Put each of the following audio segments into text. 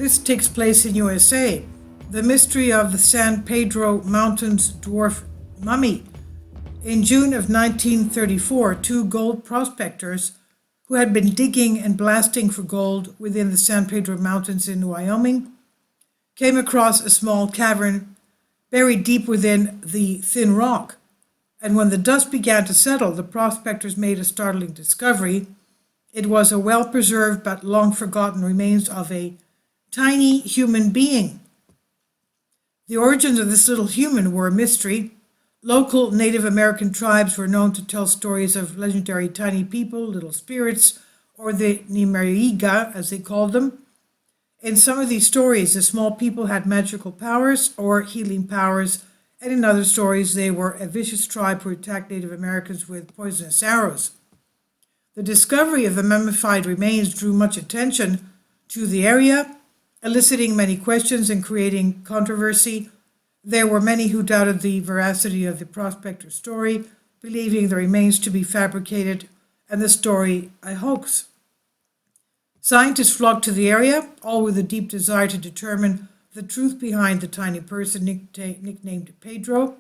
This takes place in USA. The mystery of the San Pedro Mountains dwarf mummy. In June of 1934, two gold prospectors who had been digging and blasting for gold within the San Pedro Mountains in Wyoming came across a small cavern buried deep within the thin rock. And when the dust began to settle, the prospectors made a startling discovery. It was a well-preserved but long-forgotten remains of a tiny human being. The origins of this little human were a mystery. Local Native American tribes were known to tell stories of legendary tiny people, little spirits, or the Nimeriga, as they called them. In some of these stories, the small people had magical powers or healing powers, and in other stories, they were a vicious tribe who attacked Native Americans with poisonous arrows. The discovery of the mummified remains drew much attention to the area, eliciting many questions and creating controversy. There were many who doubted the veracity of the prospector's story, believing the remains to be fabricated and the story a hoax. Scientists flocked to the area, all with a deep desire to determine the truth behind the tiny person nicknamed Pedro.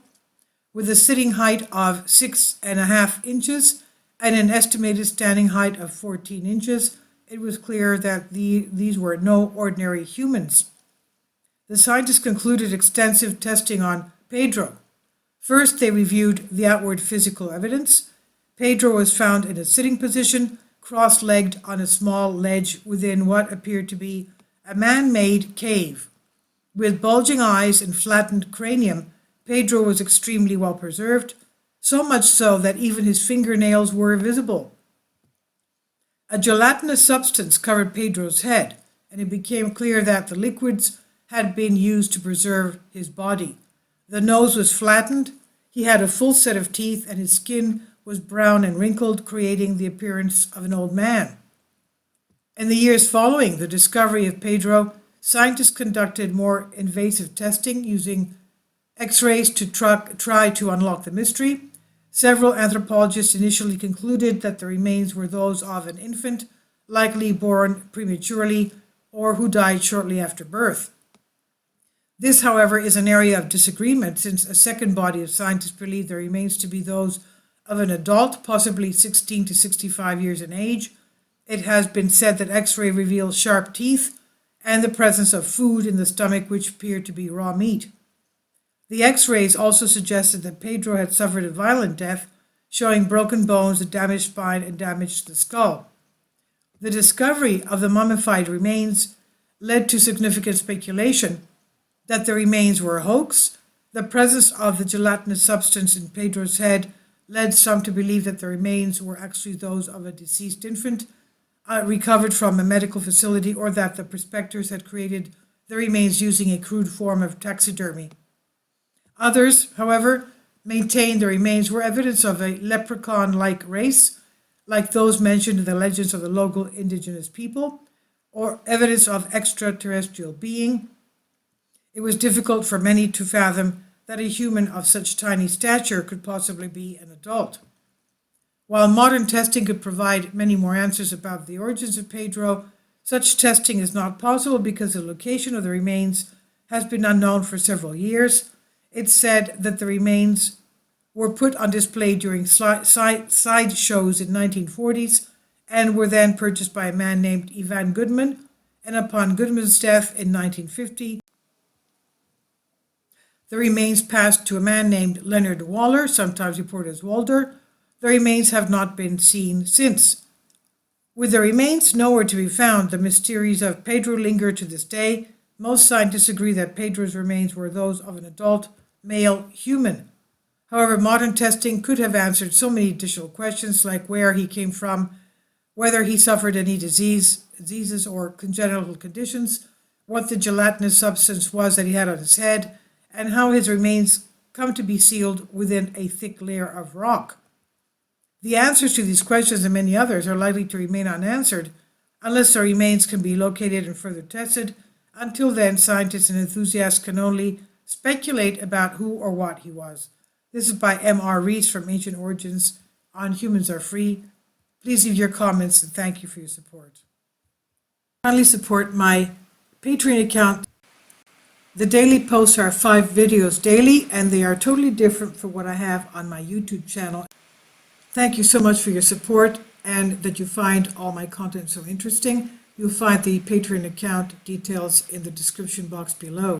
With a sitting height of 6.5 inches and an estimated standing height of 14 inches, it was clear that these were no ordinary humans. The scientists concluded extensive testing on Pedro. First, they reviewed the outward physical evidence. Pedro was found in a sitting position, cross-legged on a small ledge within what appeared to be a man-made cave. With bulging eyes and flattened cranium, Pedro was extremely well preserved, so much so that even his fingernails were visible. A gelatinous substance covered Pedro's head, and it became clear that the liquids had been used to preserve his body. The nose was flattened, he had a full set of teeth, and his skin was brown and wrinkled, creating the appearance of an old man. In the years following the discovery of Pedro, scientists conducted more invasive testing using X-rays to try to unlock the mystery. Several anthropologists initially concluded that the remains were those of an infant, likely born prematurely or who died shortly after birth. This, however, is an area of disagreement, since a second body of scientists believe the remains to be those of an adult, possibly 16 to 65 years in age. It has been said that X-ray reveals sharp teeth and the presence of food in the stomach, which appeared to be raw meat. The X-rays also suggested that Pedro had suffered a violent death, showing broken bones, a damaged spine, and damage to the skull. The discovery of the mummified remains led to significant speculation that the remains were a hoax. The presence of the gelatinous substance in Pedro's head led some to believe that the remains were actually those of a deceased infant recovered from a medical facility, or that the prospectors had created the remains using a crude form of taxidermy. Others, however, maintained the remains were evidence of a leprechaun-like race, like those mentioned in the legends of the local indigenous people, or evidence of extraterrestrial being. It was difficult for many to fathom that a human of such tiny stature could possibly be an adult. While modern testing could provide many more answers about the origins of Pedro, such testing is not possible because the location of the remains has been unknown for several years. It's said that the remains were put on display during side shows in 1940s and were then purchased by a man named Ivan Goodman, and upon Goodman's death in 1950, the remains passed to a man named Leonard Waller, sometimes reported as Walder. The remains have not been seen since. With the remains nowhere to be found, the mysteries of Pedro linger to this day. Most scientists agree that Pedro's remains were those of an adult male human. However, modern testing could have answered so many additional questions, like where he came from, whether he suffered any diseases or congenital conditions, what the gelatinous substance was that he had on his head, and how his remains come to be sealed within a thick layer of rock. The answers to these questions and many others are likely to remain unanswered unless the remains can be located and further tested. Until then, scientists and enthusiasts can only speculate about who or what he was. This is by M.R. Rees from Ancient Origins on Humans Are Free. Please leave your comments and thank you for your support. Kindly support my Patreon account, the daily posts are 5 videos daily, and they are totally different from what I have on my YouTube channel. Thank you so much for your support and that you find all my content so interesting. You'll find the Patreon account details in the description box below.